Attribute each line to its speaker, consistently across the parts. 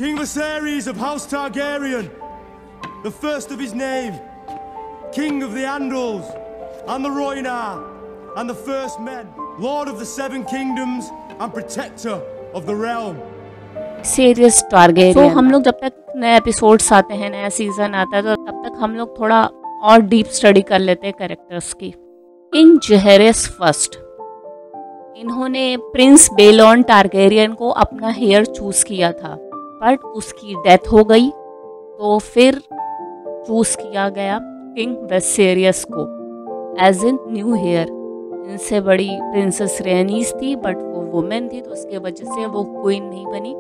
Speaker 1: King Viserys of House Targaryen, the first of his name, King of the Andals and the Rhoynar and the First Men, Lord of the Seven Kingdoms and Protector of the Realm.
Speaker 2: Serious Targaryen. तो हम लोग जब तक नए episodes आते हैं, नया season आता है, तो तब तक हम लोग थोड़ा और डीप स्टडी कर लेते हैं कैरेक्टर्स की। किंग जेहेरिस फर्स्ट, इन्होंने प्रिंस बेलॉन टारगेरियन को अपना हेयर चूज किया था, बट उसकी डेथ हो गई, तो फिर चूज किया गया किंग वेसेरियस को एज इन न्यू हेयर। इनसे बड़ी प्रिंसेस रेनीस थी, बट वो वुमेन थी, तो उसके वजह से वो क्वीन नहीं बनी,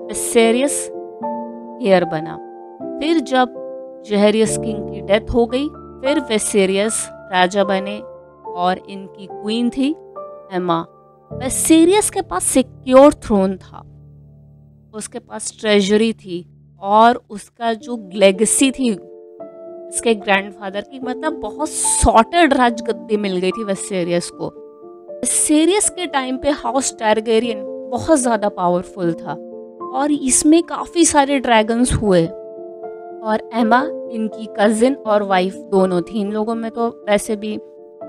Speaker 2: वेसेरियस हेयर बना। फिर जब जेहेरियस किंग की डेथ हो गई, फिर वेसेरियस राजा बने और इनकी क्वीन थी एमा। वेसेरियस के पास सिक्योर थ्रोन था, उसके पास ट्रेजरी थी और उसका जो लेगेसी थी उसके ग्रैंडफादर की, मतलब बहुत सॉर्टेड राजगद्दी मिल गई थी वेसेरियस को। वेसेरियस के टाइम पे हाउस टारगेरियन बहुत ज़्यादा पावरफुल था और इसमें काफ़ी सारे ड्रैगन्स हुए, और एमा इनकी कज़िन और वाइफ दोनों थी। इन लोगों में तो वैसे भी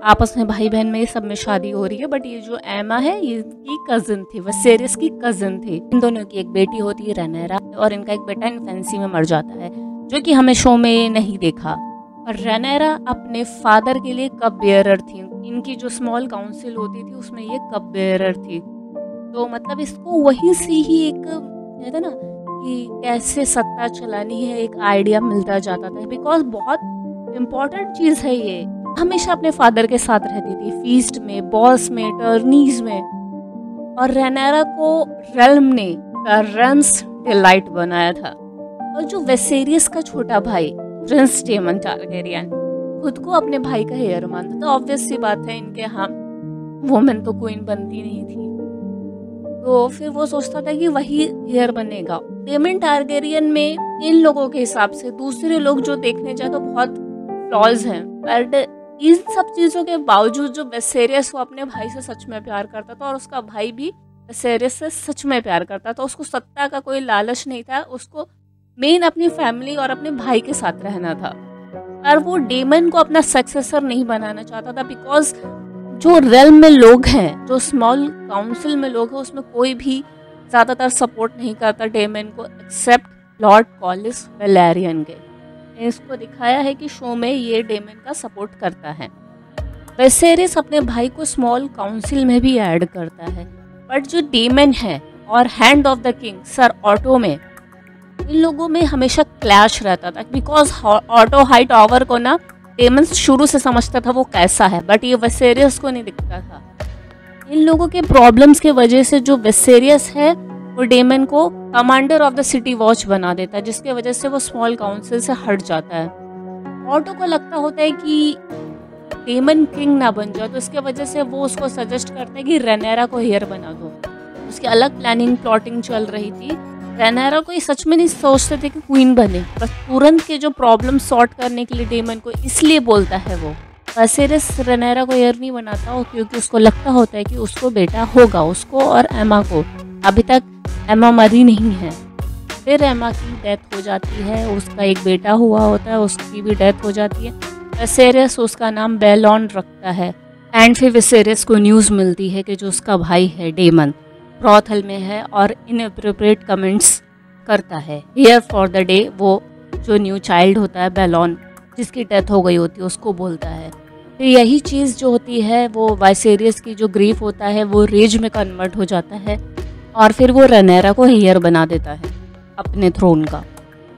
Speaker 2: आपस में भाई बहन में सब में शादी हो रही है, बट ये जो एमा है ये इनकी कज़िन थी, वेसेरियस की कज़िन थी। इन दोनों की एक बेटी होती है रेनेरा, और इनका एक बेटा इन्फेंसी में मर जाता है, जो कि हमें शो में नहीं देखा। और रेनेरा अपने फादर के लिए कप बेयरर थी, इनकी जो स्मॉल काउंसिल होती थी उसमें ये कप बेयरर थी। तो मतलब इसको वहीं से ही एक कहते ना कि कैसे सत्ता चलानी है एक आइडिया मिलता जाता था, बिकॉज बहुत इम्पोर्टेंट चीज़ है ये। हमेशा अपने फादर के साथ रहती थी, फीस्ट में, बॉल्स में, टर्नीज में, और रेनेरा को रेल्म ने रेंस डिलाइट बनाया था। और जो वेसेरियस का छोटा भाई प्रिंस डेमन टारगेरियन खुद को अपने भाई का हेयर मानता था। ऑब्वियस सी बात है, इनके यहाँ वुमेन तो क्वीन बनती नहीं थी, तो फिर वो सोचता था कि वही हेयर बनेगा। डेमन टारगेरियन में इन लोगों के हिसाब से दूसरे लोग जो देखने जाए तो बहुत फ्लॉज हैं, बट इन सब चीज़ों के बावजूद जो वेसेरियस वो अपने भाई से सच में प्यार करता था, और उसका भाई भी वेसेरियस से सच में प्यार करता था। उसको सत्ता का कोई लालच नहीं था, उसको मेन अपनी फैमिली और अपने भाई के साथ रहना था, और वो डेमन को अपना सक्सेसर नहीं बनाना चाहता था, बिकॉज जो रेल्म में लोग हैं, जो स्मॉल काउंसिल में लोग हैं, उसमें कोई भी ज़्यादातर सपोर्ट नहीं करता डेमन को, एक्सेप्ट लॉर्ड कॉलिस वेलेरियन के। इसको दिखाया है कि शो में ये डेमन का सपोर्ट करता है। वेसेरियस अपने भाई को स्मॉल काउंसिल में भी ऐड करता है, बट जो डेमन है और hand of the king sir auto में, इन लोगों में हमेशा क्लैश रहता था, बिकॉज ऑटो हाई टॉवर को ना डेमन शुरू से समझता था वो कैसा है, बट ये वेसेरियस को नहीं दिखता था। इन लोगों के प्रॉब्लम्स के वजह से जो वेसेरियस है वो डेमन को commander of the city watch बना देता है, जिसके वजह से वो स्मॉल काउंसिल से हट जाता है। ऑटो को लगता होता है कि डेमन किंग ना बन जाए, तो इसके वजह से वो उसको सजेस्ट करता है कि रेनेरा को हेयर बना दो। उसकी अलग प्लानिंग प्लॉटिंग चल रही थी। रेनेरा को ये सच में नहीं सोचते थे कि क्वीन बने, बस तुरंत के जो प्रॉब्लम सॉर्ट करने के लिए डेमन को इसलिए बोलता है वो। वेसेरियस रेनेरा को हेयर नहीं बनाता हो क्योंकि उसको लगता होता है कि उसको बेटा होगा, उसको और एमा को। अभी तक एमा मरी नहीं है। फिर एमा की डेथ हो जाती है, उसका एक बेटा हुआ होता है, उसकी भी डेथ हो जाती है। वेसेरियस उसका नाम बेलॉन रखता है, एंड फिर वेसेरियस को न्यूज़ मिलती है कि जो उसका भाई है डेमन ब्रॉथल में है और इनएप्रोप्रिएट कमेंट्स करता है। हियर फॉर द डे वो जो न्यू चाइल्ड होता है बेलॉन, जिसकी डेथ हो गई होती है, उसको बोलता है। फिर यही चीज़ जो होती है वो वेसेरियस की जो ग्रीफ होता है वो रेज में कन्वर्ट हो जाता है, और फिर वो रेनेरा को हेयर बना देता है अपने थ्रोन का।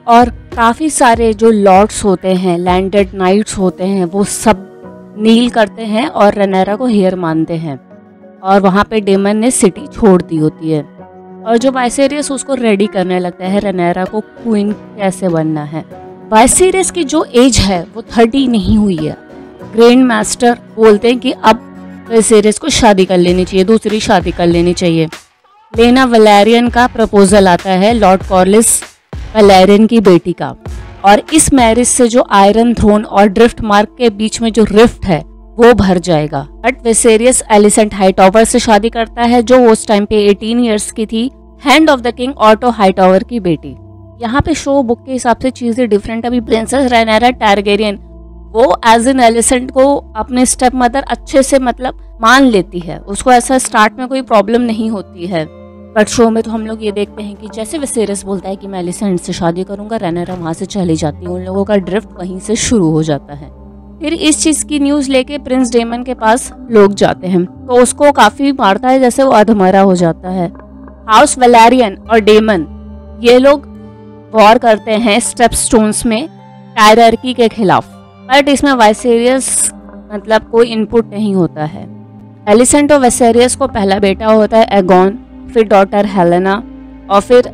Speaker 2: और काफ़ी सारे जो लॉर्ड्स होते हैं, लैंडेड नाइट्स होते हैं, वो सब नील करते हैं और रेनेरा को हेयर मानते हैं, और वहाँ पे डेमन ने सिटी छोड़ दी होती है। और जो वेसेरियस उसको रेडी करने लगता है रेनेरा को क्वीन कैसे बनना है। वेसेरियस की जो एज है वो 30 नहीं हुई है। ग्रैंड मास्टर बोलते हैं कि अब वेसेरियस को शादी कर लेनी चाहिए, दूसरी शादी कर लेनी चाहिए। लेना वेलेरियन का प्रपोजल आता है लॉर्ड कॉलिस वेलेरियन की बेटी का, और इस मैरिज से जो आयरन थ्रोन और ड्रिफ्ट मार्क के बीच में जो रिफ्ट है वो भर जाएगा। बट वेसेरियस एलिसेंट हाई टॉवर से शादी करता है, जो उस टाइम पे 18 इयर्स की थी, hand of the king auto Hightower की बेटी। यहाँ पे शो बुक के हिसाब से चीजें डिफरेंट। अभी प्रिंसेस रेनेरा टारगेरियन वो एज एन एलिसेंट को अपने स्टेप मदर अच्छे से मतलब मान लेती है, उसको ऐसा स्टार्ट में कोई प्रॉब्लम नहीं होती है। बट शो में तो हम लोग ये देखते हैं कि जैसे विसेरियस बोलता है कि मैं एलिसेंट से शादी करूंगा, रेनेरा वहां से चली जाती है, उन लोगों का ड्रिफ्ट वहीं से शुरू हो जाता है। फिर इस चीज की न्यूज लेके प्रिंस डेमन के पास लोग जाते हैं तो उसको काफी मारता है, जैसे वो अधमरा हो जाता है। हाउस वेलेरियन और डेमन ये लोग वॉर करते हैं स्टेप स्टोन्स में टायरार्की के खिलाफ, बट इसमें वाइसेरियस मतलब कोई इनपुट नहीं होता है। एलिसेंट और वेसेरियस को पहला बेटा होता है एगोन, फिर डॉटर हेलेना और फिर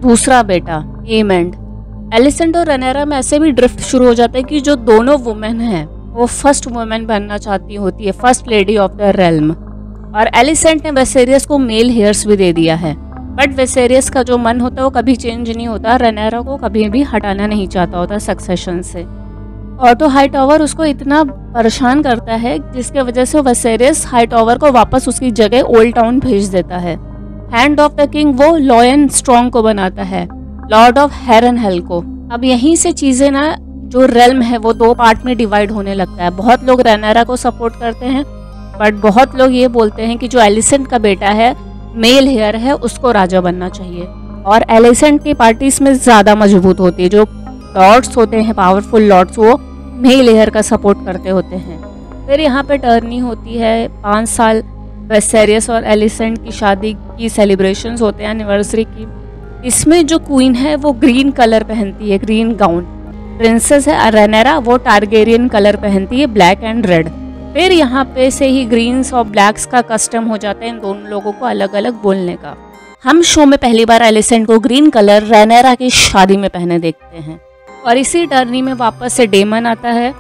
Speaker 2: दूसरा बेटा एमेंड। एलिसेंट और रेनेरा में ऐसे भी ड्रिफ्ट शुरू हो जाता है कि जो दोनों वुमेन हैं वो फर्स्ट वुमेन बनना चाहती होती है, first lady of the realm. और एलिसेंट ने वेसेरियस को मेल हेयर्स भी दे दिया है, बट वेसेरियस का जो मन होता है वो कभी चेंज नहीं होता, रेनेरा को कभी भी हटाना नहीं चाहता होता सक्सेशन से। ऑटो हाईटावर उसको इतना परेशान करता है जिसके वजह से वेसेरियस हाईटावर को वापस उसकी जगह ओल्ड टाउन भेज देता है। हैंड ऑफ द किंग वो लॉयन स्ट्रॉन्ग को बनाता है, लॉर्ड ऑफ हेरन हेल को। अब यहीं से चीजें ना जो रेल्म है वो दो पार्ट में डिवाइड होने लगता है। बहुत लोग रेनेरा को सपोर्ट करते हैं, बट बहुत लोग ये बोलते हैं कि जो एलिसेंट का बेटा है मेल हेयर है उसको राजा बनना चाहिए। और एलिसेंट की पार्टी इसमें ज्यादा मजबूत होती है, जो लॉर्ड्स होते हैं पावरफुल लॉर्ड्स वो मेल हेयर का सपोर्ट करते होते हैं। फिर यहाँ पे टर्नी होती है 5 साल वेसेरियस और एलिसेंट की शादी की सेलिब्रेशंस होते हैं एनिवर्सरी की। इसमें जो क्वीन है वो ग्रीन कलर पहनती है, ग्रीन गाउन। प्रिंसेस है रेनेरा वो टारगेरियन कलर पहनती है, ब्लैक एंड रेड। फिर यहाँ पे से ही ग्रीन्स और ब्लैक्स का कस्टम हो जाता है इन दोनों लोगों को अलग अलग बोलने का। हम शो में पहली बार एलिसेंट को ग्रीन कलर रेनेरा की शादी में पहने देखते हैं। और इसी टर्नी में वापस से डेमन आता है,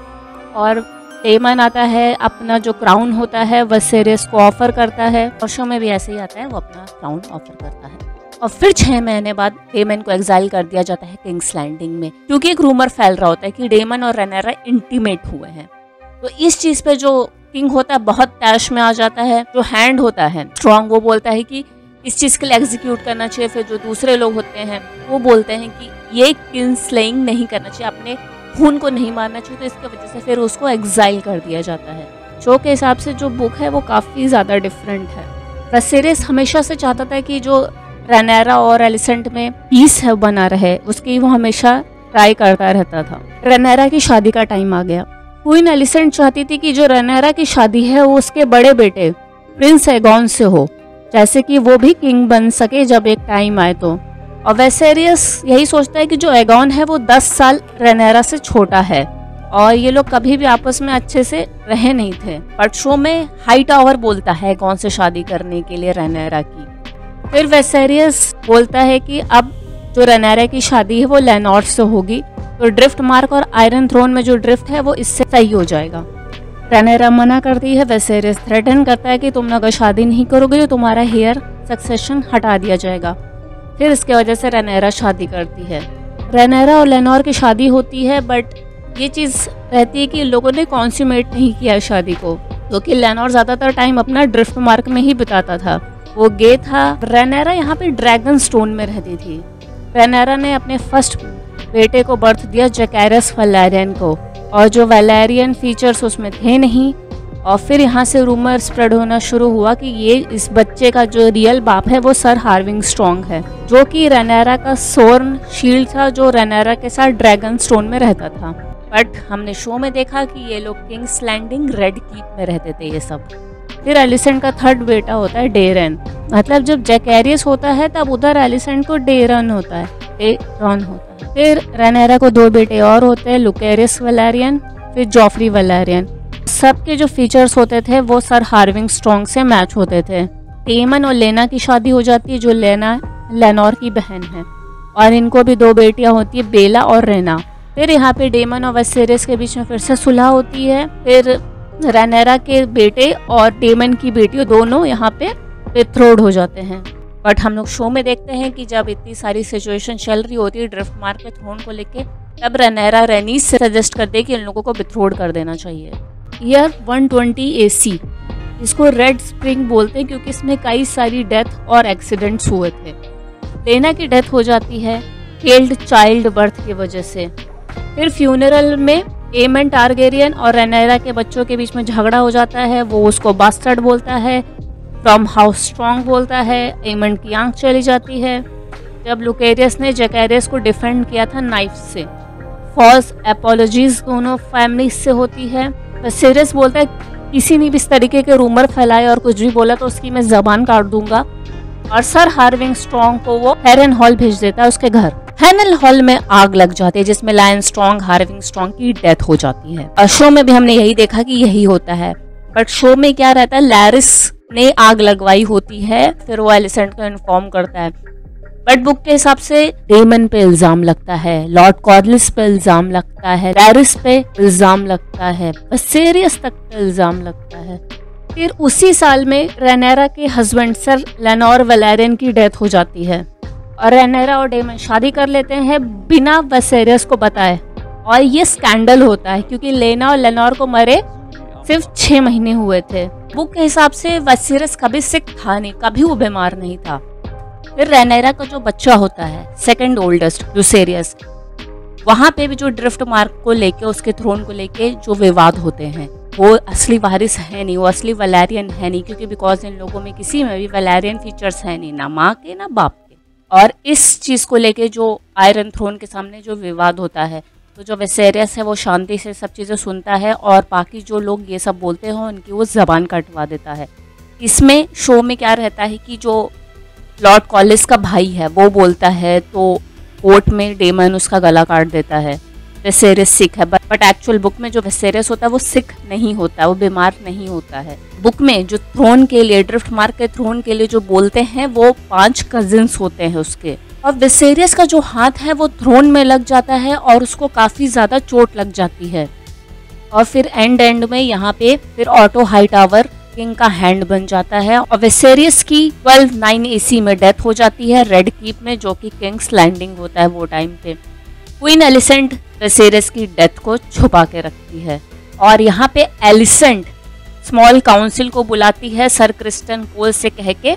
Speaker 2: और डेमन आता है अपना जो क्राउन होता है वेसेरियस को ऑफर करता है, और शो में भी ऐसे ही आता है, वो अपना क्राउन ऑफर करता है। और फिर 6 महीने बाद डेमन को एग्जाइल कर दिया जाता है किंग्स लैंडिंग में, क्योंकि एक रूमर फैल रहा होता है कि डेमन और रेनेरा इंटीमेट हुए हैं। तो इस चीज पे जो किंग होता है बहुत तैश में आ जाता है। जो हैंड होता है स्ट्रॉन्ग वो बोलता है कि इस चीज के लिए एग्जीक्यूट करना चाहिए। फिर जो दूसरे लोग होते हैं वो बोलते हैं कि ये किंग स्लेइंग नहीं करना चाहिए, अपने खून को नहीं मारना चाहिए, तो इसकी वजह से फिर उसको एग्जाइल कर दिया जाता है। शो के हिसाब से जो बुक है वो काफी ज्यादा डिफरेंट है। वेसेरियस हमेशा से चाहता था कि जो रेनेरा और एलिसेंट में पीस है बना रहे, उसकी वो हमेशा ट्राई करता रहता था। रेनेरा की शादी का टाइम आ गया। क्वीन एलिसेंट चाहती थी कि जो रेनेरा की शादी है वो उसके बड़े बेटे प्रिंस एगोन से हो, जैसे कि वो भी किंग बन सके जब एक टाइम आए तो। और वेसेरियस यही सोचता है कि जो एगोन है वो 10 साल रेनेरा से छोटा है, और ये लोग कभी भी आपस में अच्छे से रहे नहीं थे। बट शो में हाईटावर बोलता है एगोन से शादी करने के लिए रेनेरा की। फिर वेसेरियस बोलता है कि अब जो रेनेरा की शादी है वो लेनोर से होगी, तो ड्रिफ्ट मार्क और आयरन थ्रोन में जो ड्रिफ्ट है वो इससे सही हो जाएगा। रेनेरा मना करती है, वेसेरियस थ्रेटन करता है कि तुम अगर शादी नहीं करोगे तो तुम्हारा हेयर सक्सेशन हटा दिया जाएगा। फिर इसके वजह से रेनेरा शादी करती है। रेनेरा और लेनोर की शादी होती है, बट ये चीज़ रहती है कि लोगों ने कॉन्सूमेट नहीं किया शादी को, क्योंकि लेनोर ज़्यादातर टाइम अपना ड्रिफ्ट मार्क में ही बिताता था, वो गे था। रेनेरा यहाँ पे ड्रैगन स्टोन में रहती थी। रेनेरा ने अपने फर्स्ट बेटे को बर्थ दिया जैकेरस वेलेरियन को, और जो वेलेरियन फीचर्स उसमें थे नहीं। और फिर यहाँ से रूमर स्प्रेड होना शुरू हुआ कि ये इस बच्चे का जो रियल बाप है वो सर हार्विंग स्ट्रॉन्ग है, जो कि रेनेरा का सोर्न शील्ड था, जो रेनेरा के साथ ड्रैगन स्टोन में रहता था। बट हमने शो में देखा कि ये लोग किंग्स लैंडिंग रेड कीप में रहते थे ये सब। फिर एलिसेंट का थर्ड बेटा होता है डेरन, मतलब जब जैकेरियस होता है तब उधर एलिसेंट को डेरन होता है, डेरन होता है। फिर रेनेरा को 2 बेटे और होते हैं, लुकेरियस वेलेरियन, फिर जॉफ्री वेलेरियन। सबके जो फीचर्स होते थे वो सर हार्विंग स्ट्रॉन्ग से मैच होते थे। डेमन और लेना की शादी हो जाती है, जो लेना लेनोर की बहन है, और इनको भी 2 बेटियां होती है, बेला और रेना। फिर यहाँ पे डेमन और वेसेरियस के बीच में फिर से सुलह होती है। फिर रेनेरा के बेटे और डेमन की बेटी दोनों यहाँ पे बिथ्रोड हो जाते हैं। बट हम लोग शो में देखते हैं कि जब इतनी सारी सिचुएशन चल रही होती है ड्रिफ्ट मार्क के थ्रोन को लेके, तब रेनेरा रेनीस से सजेस्ट कर दे कि इन लोगों को बिथ्रोड कर देना चाहिए। ईयर 120 AC, इसको रेड स्प्रिंग बोलते हैं क्योंकि इसमें कई सारी डेथ और एक्सीडेंट्स हुए थे। लेना की डेथ हो जाती है फेल्ड चाइल्ड बर्थ की वजह से। फिर फ्यूनरल में एमन टारगेरियन और रेनेरा के बच्चों के बीच में झगड़ा हो जाता है। वो उसको बास्टर्ड बोलता है, फ्रॉम हाउस स्ट्रॉन्ग बोलता है, एमन की आंख चली जाती है। जब लुकेरियस ने जैकेरियस को डिफेंड किया था नाइफ से, फॉल्स एपोलॉजीज दोनों फैमिली से होती है। विसेरियस बोलता है किसी ने भी इस तरीके के रूमर फैलाए और कुछ भी बोला तो उसकी मैं जबान काट दूंगा, और सर हार्विंग स्ट्रॉन्ग को वो हेरन हॉल भेज देता है उसके घर। हेरन हॉल में आग लग जाती है जिसमें लायन स्ट्रॉन्ग हार्विंग स्ट्रॉन्ग की डेथ हो जाती है। और शो में भी हमने यही देखा कि यही होता है, बट शो में क्या रहता है, लैरिस ने आग लगवाई होती है, फिर वो एलिसेंट को इन्फॉर्म करता है। बट बुक के हिसाब से डेमन पे इल्जाम लगता है, लॉर्ड कॉर्लिस पे इल्जाम लगता है, लैरिस पे इल्जाम लगता है, विसेरियस तक पे इल्जाम लगता है। फिर उसी साल में रेनेरा के हस्बैंड सर लेनोर वैलेरियन की डेथ हो जाती है और रेनेरा और डेमन शादी कर लेते हैं बिना विसेरियस को बताए। और ये स्कैंडल होता है क्योंकि लेना और लेनोर को मरे सिर्फ 6 महीने हुए थे। बुक के हिसाब से विसेरियस कभी सिक था नहीं, कभी वो बीमार नहीं था। फिर रेनेरा का जो बच्चा होता है सेकंड ओल्डेस्ट लुसेरियस, वहां पे भी जो ड्रिफ्ट मार्क को लेके उसके थ्रोन को लेके जो विवाद होते हैं, वो असली वारिस है नहीं, वो असली वैलेरियन है नहीं, क्योंकि बिकॉज इन लोगों में किसी में भी वैलेरियन फीचर्स है नहीं, ना माँ के ना बाप के। और इस चीज को लेके जो आयरन थ्रोन के सामने जो विवाद होता है, तो जो विसेरियस है वो शांति से सब चीजें सुनता है और बाकी जो लोग ये सब बोलते हैं उनकी वो जबान कटवा देता है। इसमें शो में क्या रहता है कि जो लॉर्ड कॉलिस का भाई है वो बोलता है तो कोर्ट में डेमन उसका गला काट देता है, विसेरियस सिक है। बट एक्चुअल बुक में जो विसेरियस होता है वो सिक नहीं होता, वो बीमार नहीं होता है। बुक में जो थ्रोन के लिए, ड्रिफ्ट मार्क के थ्रोन के लिए जो बोलते हैं वो 5 कजिन्स होते हैं उसके, और विसेरियस का जो हाथ है वो थ्रोन में लग जाता है और उसको काफी ज्यादा चोट लग जाती है। और फिर एंड में यहाँ पे फिर ऑटो हाईटावर किंग का हैंड बन जाता है और विसेरियस की 12/9 AC में डेथ हो जाती है रेड कीप में, जो कि किंग्स लैंडिंग होता है वो टाइम पे। क्वीन एलिसेंट विसेरियस की डेथ को छुपा के रखती है और यहाँ पे एलिसेंट स्मॉल काउंसिल को बुलाती है सर क्रिस्टन कोल से कह के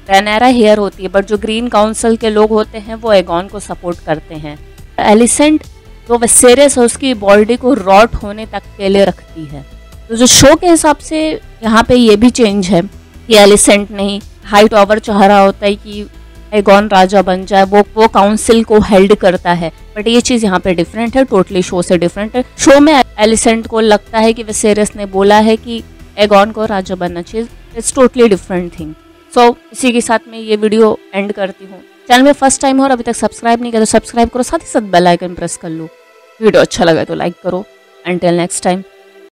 Speaker 2: रेनेरा हियर होती है, बट जो ग्रीन काउंसिल के लोग होते हैं वो एगॉन को सपोर्ट करते हैं। एलिसेंट जो विसेरियस है उसकी बॉडी को रॉट होने तक के लिए रखती है। तो जो शो के हिसाब से यहाँ पे ये भी चेंज है कि एलिसेंट नहीं हाई टॉवर चाह रहा होता है कि एगॉन राजा बन जाए, वो काउंसिल को हेल्ड करता है, बट ये चीज़ यहाँ पे डिफरेंट है, टोटली शो से डिफरेंट है। शो में एलिसेंट को लगता है कि विसेरियस ने बोला है कि एगॉन को राजा बनना चाहिए, इट्स टोटली डिफरेंट थिंग। सो इसी के साथ मैं ये वीडियो एंड करती हूँ। चैनल में फर्स्ट टाइम हो और अभी तक सब्सक्राइब नहीं किया तो सब्सक्राइब करो, साथ ही साथ बेल आइकन प्रेस कर लो। वीडियो अच्छा लगा तो लाइक करो। Until next time.